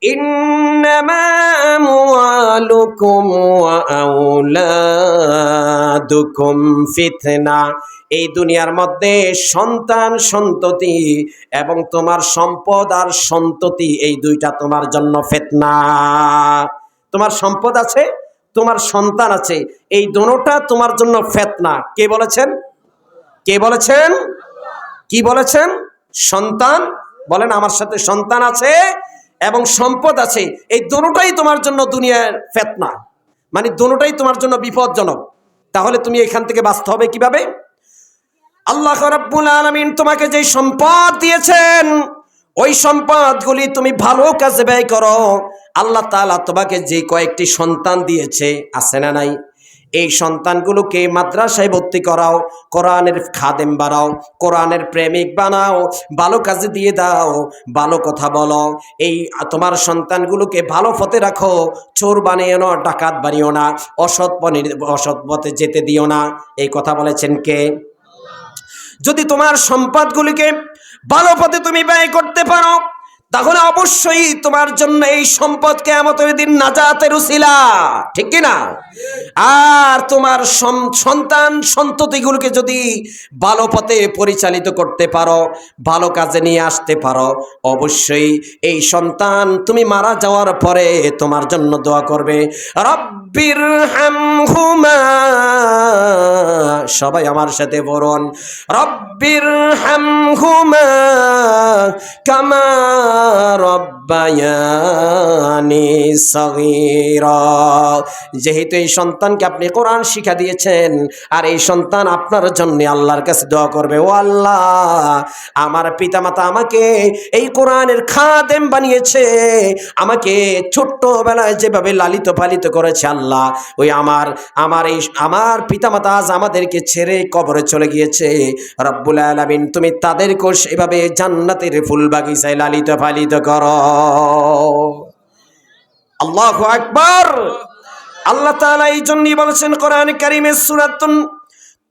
ইন্নামা আমওয়ালুকুম ওয়া আওলাদুকুম ফিতনা। এই দুনিয়ার মধ্যে সন্তান সন্ততি এবং তোমার সম্পদ আর সন্ততি, এই দুইটা তোমার জন্য ফিতনা। তোমার সম্পদ আছে, তোমার সন্তান আছে, এই দুটোটা তোমার জন্য ফিতনা। কে বলেছেন? কে বলেছেন? কি বলেছেন? সন্তান বলেন আমার সাথে, সন্তান আছে এবং সম্পদ আছে, এই দুটোটাই তোমার জন্য দুনিয়ার ফিতনা, মানে দুটোটাই তোমার জন্য বিপজ্জনক। তাহলে তুমি এখান থেকে বাঁচতে হবে কিভাবে? আল্লাহ রাব্বুল আলামিন তোমাকে যে সম্পদ দিয়েছেন, ওই সম্পদগুলি তুমি ভালো কাজে ব্যয় করো। আল্লাহ তাআলা তোমাকে যে কয়েকটি সন্তান দিয়েছে, আছে না নাই? এই সন্তানগুলোকে মাদ্রাসায় ভর্তি করাও, কোরআনের খাদেম বানাও, কোরআনের প্রেমিক বানাও, ভালো কাজে দিয়ে দাও, ভালো কথা বলো। এই তোমার সন্তানগুলোকে ভালো পথে রাখো, চোর বানিও না, ডাকাত বানিও না, অসৎ পথে যেতে দিও না। এই কথা বলেছেন কে? যদি তোমার সম্পদগুলিকে ভালো পথে তুমি ব্যয় করতে পারো, তাহলে অবশ্যই তোমার জন্য এই সম্পদ কিয়ামতের দিন নাজাতের উসিলা, ঠিক কি না? আর তোমার সন্তান সন্ততিগুলোকে যদি ভালো পথে পরিচালিত করতে পারো, ভালো কাজে নিয়ে আসতে পারো, অবশ্যই এই সন্তান তুমি মারা যাওয়ার পরে তোমার জন্য দোয়া করবে, রব্বির হামহুমা। সবাই আমার সাথে বলুন, রব্বির হামহুমা কামা রব্বায়ানি সগীরা। যেহেতু এই সন্তানকে আপনি কোরআন শিক্ষা দিয়েছেন, আর এই সন্তান আপনার জন্য আল্লাহর কাছে দোয়া করবে, ও আল্লাহ, আমার পিতামাতা আমাকে এই কোরআনের খাদেম বানিয়েছে, আমাকে ছোট্টবেলায় যেভাবে লালিত পালিত করেছে আল্লাহ, ওই আমার পিতামাতা আজ আমাদেরকে ছেড়ে কবরে চলে গিয়েছে। রব্বুল আলামিন তুমি তাদেরকেও সেভাবে জান্নাতের ফুল বাগিচায় লালিত পালিত করো। আল্লাহু আকবার। আল্লাহ তাআলা এই জন্যই বলেছেন কোরআনে কারীমের সূরাতুন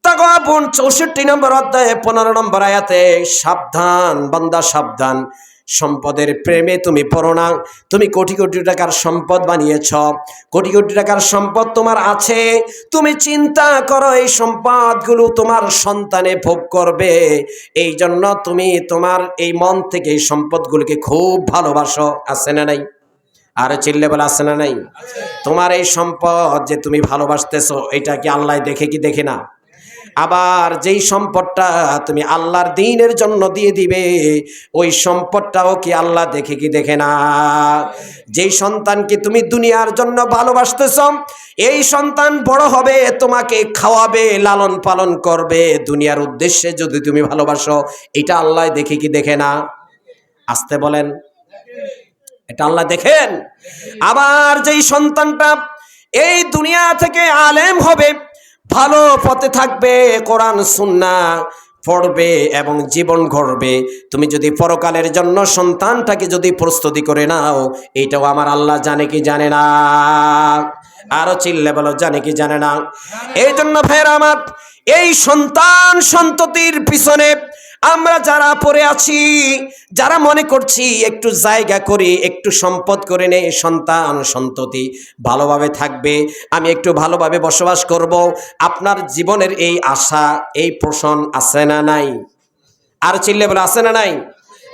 তাগাবুন 64 নম্বর অধ্যায়ে 15 নম্বর আয়াতে, সাবধান বান্দা সাবধান, সম্পদের প্রেমে তুমি পড়ো না। তুমি কোটি কোটি টাকার সম্পদ বানিয়েছ, কোটি কোটি টাকার সম্পদ তোমার আছে, তুমি চিন্তা করো এই সম্পদগুলো তোমার সন্তানে ভোগ করবে, এই জন্য তুমি তোমার এই মন থেকে এই সম্পদগুলোকে খুব ভালোবাসো, আছে না নাই? আর চিল্লে বলে আছে না নাই? তোমার এই সম্পদ যে তুমি ভালোবাসতেছো, এটা কি আল্লাহ দেখে কি দেখে না? আবার যেই সম্পদটা তুমি আল্লাহর দ্বীনের জন্য দিয়ে দিবে, ওই সম্পদটাও কি আল্লাহ দেখে কি দেখে না? যেই সন্তানকে তুমি দুনিয়ার জন্য ভালোবাসতেছো, এই সন্তান বড় হবে, তোমাকে খাওয়াবে, লালন পালন করবে, দুনিয়ার উদ্দেশ্যে যদি তুমি ভালোবাসো, এটা আল্লাহ দেখে কি দেখে না? আসতে বলেন, এটা আল্লাহ দেখেন। আবার যেই সন্তানটা এই দুনিয়া থেকে আলেম হবে, ভালো পথে থাকবে, কোরআন সুন্নাহ পড়বে এবং জীবন গড়বে, তুমি যদি পরকালের জন্য সন্তানটাকে যদি প্রস্তুতি করে নাও, এটাও আমার আল্লাহ জানে কি জানে না? আরো চিল্লে বলো, জানে কি জানে না? এই জন্য ভাইরা আমার, এই সন্তান সন্ততির পিছনে আমরা যারা পড়ে আছি, যারা মনে করছি একটু জায়গা করি, একটু সম্পদ করে নেই, সন্তান সন্ততি ভালোভাবে থাকবে, আমি একটু ভালোভাবে বসবাস করব, আপনার জীবনের এই আশা, এই পোষণ আছে না নাই? আর চিল্লে বলে আছে না নাই?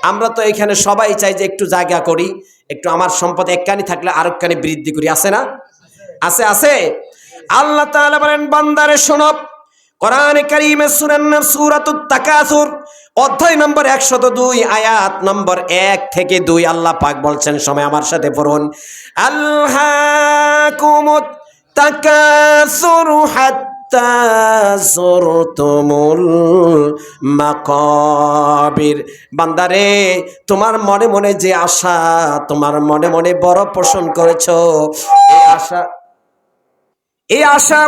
আমরা তো এখানে সবাই চাই যে একটু জায়গা করি, একটু আমার সম্পদ একখানি থাকলে আরেকখানি বৃদ্ধি করি, আছে না? আছে, আছে। আল্লাহ তাআলা বলেন, বান্দারে শোনো, কোরআনে কারীমে সূরাতুত তাকাসুর অধ্যায় নম্বর 102 আয়াত নম্বর 1 থেকে 2 আল্লাহ পাক বলছেন, সময় আমার সাথে পড়ুন, আলহাকুমুত তাকাসুর হাত্তা যুরতুমুল মাকাবির। বান্দারে, তোমার মনে মনে যে আশা, তোমার মনে মনে বড় পোষণ করেছো, এই আশা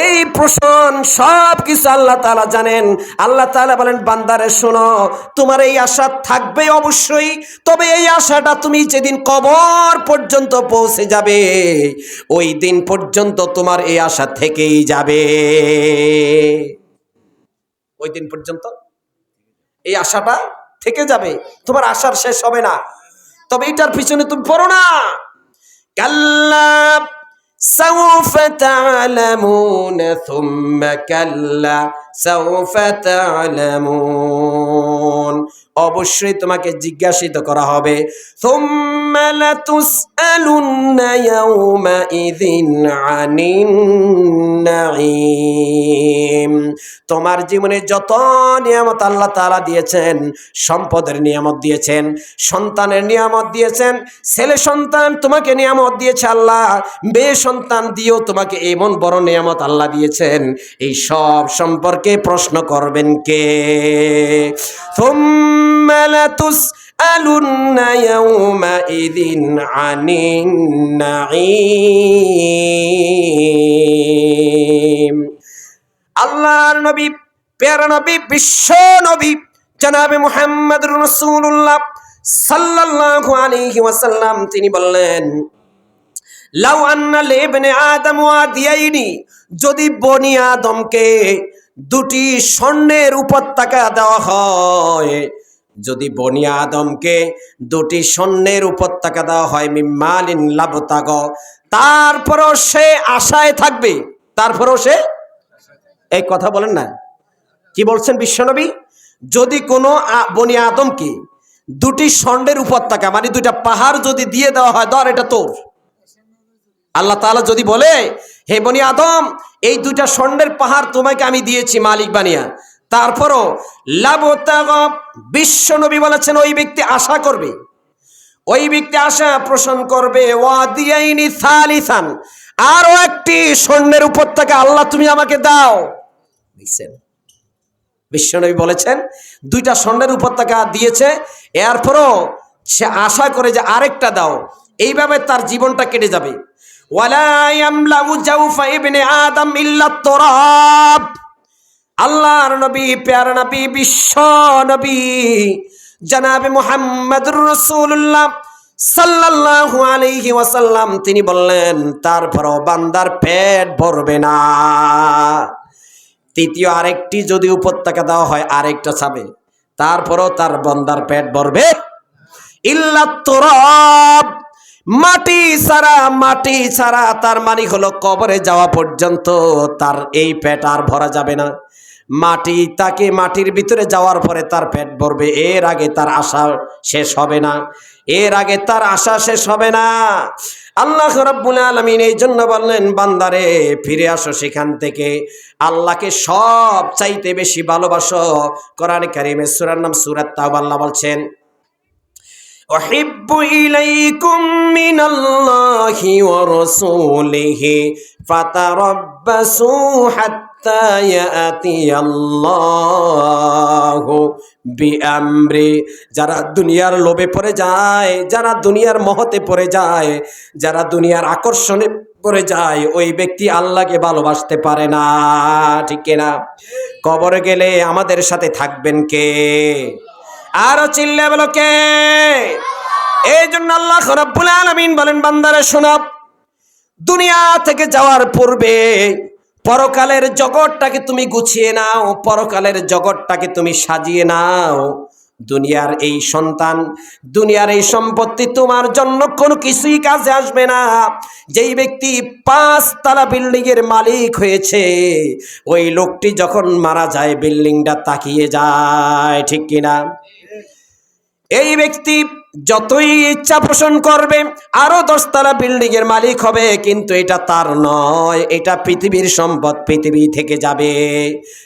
এই পোষণ সব কিছু আল্লাহ তাআলা জানেন। আল্লাহ তাআলা বলেন, বান্দারে শোনো, তোমার এই আশা থাকবে অবশ্যই, তবে এই আশাটা তুমি যেদিন কবর পর্যন্ত পৌঁছে যাবে, ওই দিন পর্যন্ত তোমার এই আশা থেকেই যাবে। ওই দিন পর্যন্ত এই আশাটা থেকে যাবে, তোমার আশার শেষ হবে না। তবে এটার পিছনে তুমি পড়ো না। কাল্লা সাউফা তা'লামুনা সুম্মা কাল্লা সাউফা তা'লামুন, অবশ্যই তোমাকে জিজ্ঞাসিত করা হবে। সুম্মা লাতুসআলুন্না ইয়াওমাইযিন আনিন নাঈম, তোমার জীবনে যত নিয়ামত আল্লাহ তাআলা দিয়েছেন, সম্পদের নিয়ামত দিয়েছেন, সন্তানের নিয়ামত দিয়েছেন, ছেলে সন্তান তোমাকে নিয়ামত দিয়েছে আল্লাহ, মেয়ে সন্তান দিয়েও তোমাকে এমন বড় নিয়ামত আল্লাহ দিয়েছেন, এই সব সম্পর্কে প্রশ্ন করবেন কে? সুম্মা লাতুসআলুন্না ইয়াওমাইযিন আনিন নাঈম। আল্লাহর নবী, প্যারা নবী, বিশ্ব নবী জনাবে মুহাম্মদুর রাসূলুল্লাহ সাল্লাল্লাহু আলাইহি ওয়াসাল্লাম তিনি বললেন, লাউ আন্না লিবনে আদম ওয়াদিয়াইনি, যদি বনি আদমকে দুটি স্বর্ণের উপত্যকা দেওয়া হয়, যদি বনি আদমকে দুটি স্বর্ণের উপত্যকা দেওয়া হয়, মিম্মালিন লাবতাগ, তারপরও সে আশায় থাকবে, তারপরও সে, এই কথা বলেন না, কি বলছেন বিশ্বনবী? যদি কোনো বনি আদমকে দুটি স্বর্ণের উপত্যকা মানে দুইটা পাহাড় যদি দিয়ে দেওয়া হয়, ধর এটা তোর, আল্লাহ তাআলা যদি বলে, হে বনি আদম, এই দুইটা স্বর্ণের পাহাড় তোমাকে আমি দিয়েছি মালিক বানিয়া, তারপরও লাবতাগ, বিশ্বনবী বলেছেন ওই ব্যক্তি আশা করবে, ওই ব্যক্তি আশা পোষণ করবে, ওয়াদিয়াইনি সালিসান, আরো একটি স্বর্ণের উপত্যকা আল্লাহ তুমি আমাকে দাও। বুঝছেন, বিশ্বনবী বলেছেন দুইটা স্বর্ণের উপত্যকা দিয়েছে, এরপরও সে আশা করে যে আরেকটা দাও, এইভাবে তার জীবনটা কেটে যাবে। ওয়ালা ইয়ামলাউ জাওফা ইবনে আদম ইল্লা তুরাব, আল্লাহর নবী, প্যারা নবী, বিশ্ব নবী জনাবে মুহাম্মদুর রাসূলুল্লাহ সাল্লাল্লাহু আলাইহি ওয়াসাল্লাম তিনি বললেন, তারপরও বান্দার পেট ভরবে না। তৃতীয় আরেকটি যদি উপত্যকা দেওয়া হয়, আরেকটা চাবে, তারপরও তার বান্দার পেট ভরবে। ইল্লা তুরাব, মাটি ছাড়া, মাটি ছাড়া, তার মানে হলো কবরে যাওয়া পর্যন্ত তার এই পেট আর ভরা যাবে না। মাটি, তাকে মাটির ভিতরে যাওয়ার পরে তার পেট ভরবে, এর আগে তার আশা শেষ হবে না, এর আগে তার আশা শেষ হবে না। আল্লাহ রাব্বুল আলামিন এই জন্য বললেন, বান্দারে ফিরে আসো সেখান থেকে, আল্লাহকে সব চাইতে বেশি ভালোবাসো। কোরআনে কারীমের সূরার নাম সূরা তাওবা, আল্লাহ বলছেন, أحب إليكم من الله ورسوله فتربصوا حتى يأتي الله بأمره। যারা দুনিয়ার লোভে পড়ে যায়, যারা দুনিয়ার মোহতে পড়ে যায়, যারা দুনিয়ার আকর্ষণে পড়ে যায়, ওই ব্যক্তি আল্লাহকে ভালোবাসতে পারে না, ঠিক কিনা? কবরে গেলে আমাদের সাথে থাকবেন কে? আরো চিল্লে বলো কে? এই জন্য আল্লাহ রাব্বুল আলামিন বলেন, বান্দারে শোনো, দুনিয়া থেকে যাওয়ার পূর্বে পরকালের জগৎটাকে তুমি গুছিয়ে নাও, পরকালের জগৎটাকে তুমি সাজিয়ে নাও। দুনিয়ার এই সন্তান, দুনিয়ার এই সম্পত্তি তোমার জন্য কোনো কিছুই কাজে আসবে না। যেই ব্যক্তি 5 তলা বিল্ডিং এর মালিক হয়েছে, ওই লোকটি যখন মারা যায় বিল্ডিংটা তাকিয়ে যায়, ঠিক কিনা? এই ব্যক্তি যতই ইচ্ছা পোষণ করবে আরো 10 তলা বিল্ডিং এর মালিক হবে, কিন্তু এটা তার নয়, এটা পৃথিবীর সম্পদ, পৃথিবী থেকে যাবে।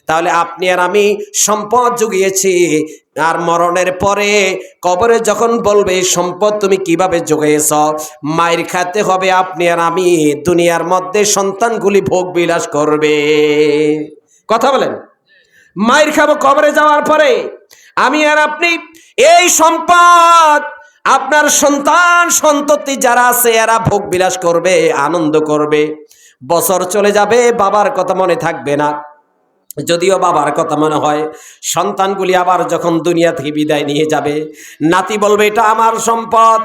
তাহলে আপনি আর আমি সম্পদ জুগিয়েছি, আর মরণের পরে কবরে যখন বলবে সম্পদ তুমি কিভাবে জুগিয়েছ, মায়ের খাতে হবে আপনি আর আমি। দুনিয়ার মধ্যে সন্তানগুলি ভোগ বিলাস করবে, কথা বলেন, মায়ের খাবো কবরে যাওয়ার পরে। আমি আর আপনি এই সম্পদ, আপনার সন্তান সন্ততি যারা আছে এরা ভোগ বিলাস করবে, আনন্দ করবে। বছর চলে যাবে, বাবার কথা মনে থাকবে না, যদিও বাবার কথা মনে হয়। সন্তানগুলি আবার যখন দুনিয়া থেকে বিদায় নিয়ে যাবে, নাতি বলবে এটা আমার সম্পদ।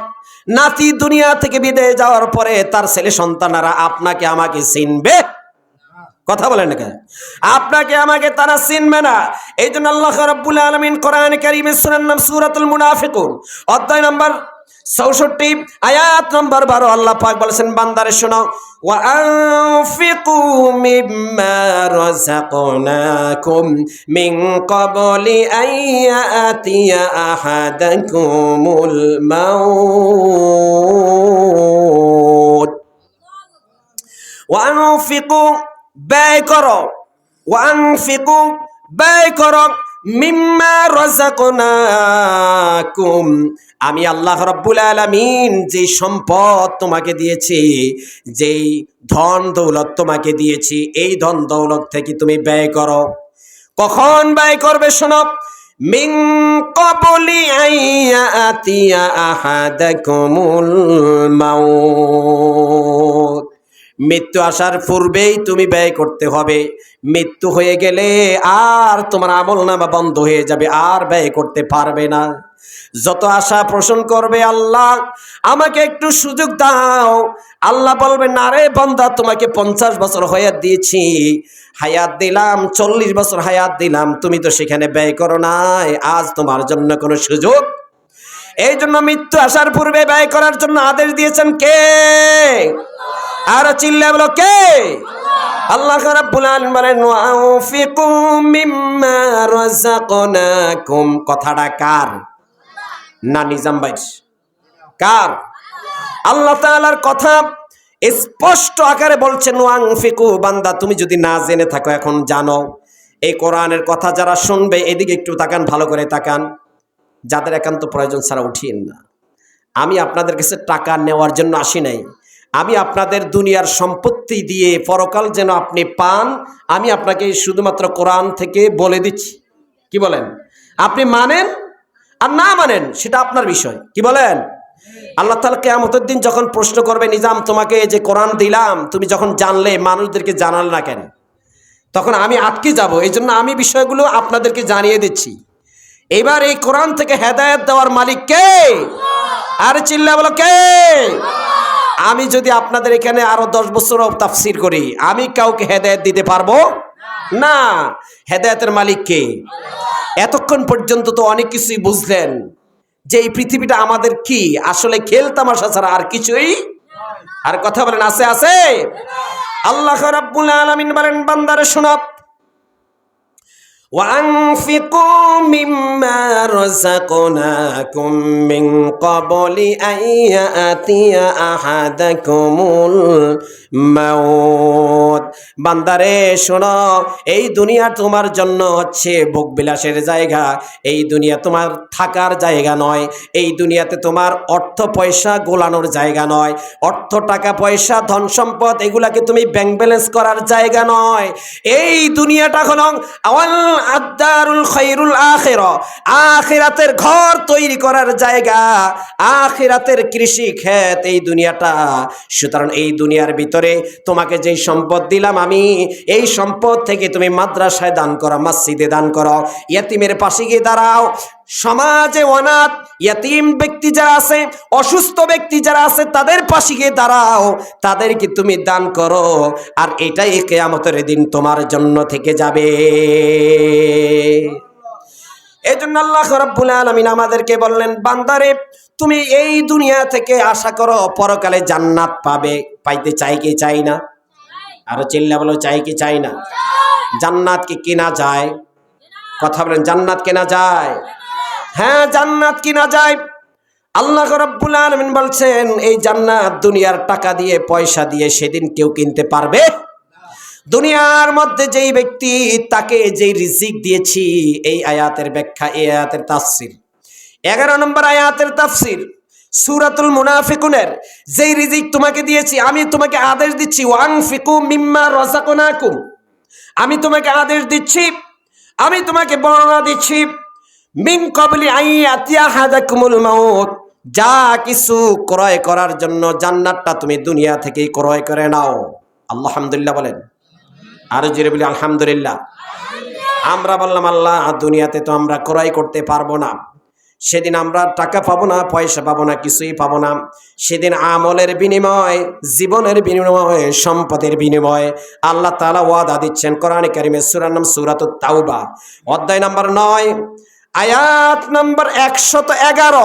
নাতি দুনিয়া থেকে বিদায় যাওয়ার পরে তার ছেলে সন্তানেরা আপনাকে আমাকে চিনবে, কথা বলেন না কেন? আপনাকে আমাকে তারা চিনবে না। এই জন্য আল্লাহ রাব্বুল আলামিন কোরআনে কারীমের সূরার নাম সূরাতুল মুনাফিকুন, অধ্যায় নম্বর ৬৪ আয়াত নম্বর ১২, আল্লাহ পাক বলেছেন, বান্দারে শোনো, ওয়া আনফিকু মিম্মা রাযাকনাকুম মিন ক্বাবলি আইয়াতিয়া আহাদাকুমুল মাউত। ওয়া আনফিকু, ব্যয় করো, ওয়ানফিকু, ব্যয় করো, মিম্মা রাযাকনাকুম, আমি আল্লাহ রাব্বুল আলামিন যে সম্পদ তোমাকে দিয়েছি, যেই ধন দৌলত তোমাকে দিয়েছি, এই ধন দৌলত থেকে তুমি ব্যয় করো। কখন ব্যয় করবে শোনো, মিন ক্বাবলি আইয়াতিয়া আহাদাকুমুল মাউত, মৃত্যু আসার পূর্বেই তুমি ব্যয় করতে হবে। মৃত্যু হয়ে গেলে আর তোমার আমলনামা বন্ধ হয়ে যাবে, আর ব্যয় করতে পারবে না। যত আশা পোষণ করবে, আল্লাহ আমাকে একটু সুযোগ দাও, আল্লাহ বলবে, না রে বান্দা, তোমাকে 50 বছর হায়াত দিয়েছি, হায়াত দিলাম, 40 বছর হায়াত দিলাম, তুমি তো সেখানে ব্যয় করো নাই, আজ তোমার জন্য কোনো সুযোগ। এই জন্য মৃত্যু আসার পূর্বে ব্যয় করার জন্য আদেশ দিয়েছেন কে? আর চিল্লা বলো কে? আল্লাহ রাব্বুল আলামিন বলেন, ওয়ানফিকু মিম্মা রাযাকনাকুম। কথাটা কার? না নিজাম ভাই, কার? আল্লাহ তাআলার কথা স্পষ্ট আকারে বলছেন, ওয়ানফিকু। বান্দা, তুমি যদি না জেনে থাকো, এখন জানো। এই কোরআনের কথা যারা শুনবে, এদিকে একটু তাকান, ভালো করে তাকান। যাদের একান্ত প্রয়োজন ছাড়া উঠিয়েন না। আমি আপনাদের কাছে টাকা নেওয়ার জন্য আসি নাই। আমি আপনাদের দুনিয়ার সম্পত্তি দিয়ে পরকাল যেন আপনি পান, আমি আপনাকে শুধুমাত্র কোরআন থেকে বলে দিচ্ছি। কি বলেন? আপনি মানেন আর না মানেন সেটা আপনার বিষয়। কি বলেন? আল্লাহ তাআলা কিয়ামতের দিন যখন প্রশ্ন করবে, নিজাম তোমাকে যে কোরআন দিলাম, তুমি যখন জানলে মানুষদেরকে জানাল না কেন? তখন আমি আটকে যাব। এই জন্য আমি বিষয়গুলো আপনাদেরকে জানিয়ে দিচ্ছি। এবার এই কোরআন থেকে হেদায়েত দেওয়ার মালিক কে? আরে চিল্লা বলো কে? আমি যদি আপনাদের এখানে আরো 10 বছর তাফসীর করি, আমি কাউকে হেদায়েত দিতে পারবো না। হেদায়েতের মালিক কে? এতক্ষণ পর্যন্ত তো অনেক কিছুই বুঝলেন যে এই পৃথিবীটা আমাদের কি আসলে খেল তামাশা ছাড়া আর কিছুই। আর কথা বলেন, আছে আছে? আল্লাহ রাব্বুল আলামিন বলেন, বান্দারে শোনো, وأنفقوا مما رزقناكم من قبل أن يأتي أحدكم الموت। বান্দারে শোনো, এই দুনিয়া তোমার জন্য হচ্ছে ভোগবিলাসের জায়গা। এই দুনিয়া তোমার থাকার জায়গা নয়। এই দুনিয়াতে তোমার অর্থ পয়সা গোলানোর জায়গা নয়। অর্থ টাকা পয়সা ধন সম্পদ এগুলাকে তুমি ব্যাংক ব্যালেন্স করার জায়গা নয়। এই দুনিয়াটা হলো আদারুল খায়রুল আখিরা, আখিরাতের ঘর তৈরি করার জায়গা, আখিরাতের কৃষি ক্ষেত এই দুনিয়াটা। সুতরাং এই দুনিয়ার ভিতরে তোমাকে যেই সম্পদ দিলাম আমি, এই সম্পদ থেকে তুমি মাদ্রাসায় দান করো, মসজিদে দান করো, ইয়েতিমের পাশে গিয়ে দাঁড়াও। সমাজে অনাথ ইয়েতিম ব্যক্তি যারা আছে, অসুস্থ ব্যক্তি যারা আছে, তাদের পাশে গিয়ে দাঁড়াও, তাদেরকে তুমি দান করো। আর এটাই কিয়ামতের দিন তোমার জন্য থেকে যাবে। এই জন্য আল্লাহ রাব্বুল আলামিন আমাদেরকে বললেন, বান্দারে তুমি এই দুনিয়া থেকে আশা করো পরকালে জান্নাত পাবে। পাইতে চাই কি চাই না? আরো চিল্লা বলো, চাই কি চাই না? জান্নাত কি কেনা যায়? কথা বলেন, জান্নাত কেনা যায়? হ্যাঁ, জান্নাত কিনা যায়। আল্লাহ রাব্বুল আলামিন বলছেন, এই জান্নাত দুনিয়ার টাকা দিয়ে পয়সা দিয়ে সেদিন কেউ কিনতে পারবে। দুনিয়ার মধ্যে যেই ব্যক্তি, তাকে যেই রিজিক দিয়েছি, এই আয়াতের ব্যাখ্যা, এই আয়াতের তাফসীর 11 নম্বর আয়াতের তাফসীর সূরাতুল মুনাফিকুনের, যেই রিজিক তোমাকে দিয়েছি, আমি তোমাকে আদেশ দিচ্ছি, ওয়ানফিকু মিম্মা রাযাকনাকুম, আমি তোমাকে আদেশ দিচ্ছি, আমি তোমাকে বর্ণনা দিচ্ছি, মিন ক্বাবলি আইয়াতিয়া আহাদাকুমুল মাউত, যা কিছু ক্রয় করার জন্য জান্নাতটা তুমি দুনিয়া থেকেই ক্রয় করে নাও। আলহামদুলিল্লাহ বলেন, আর জোরে বলি আলহামদুলিল্লাহ। আমরা বললাম, আল্লাহ দুনিয়াতে তো আমরা ক্রয় করতে পারবো না, সেদিন আমরা টাকা পাবো না, পয়সা পাবো না, কিছুই পাবো না। সেদিন আমলের বিনিময়, জীবনের বিনিময়, সম্পদের বিনিময় আল্লাহ তাআলা ওয়াদা দিচ্ছেন। কোরআনে কারিমের সূরার নাম সূরাতুত তাওবা, অধ্যায় নাম্বার 9, আয়াত নাম্বার 111।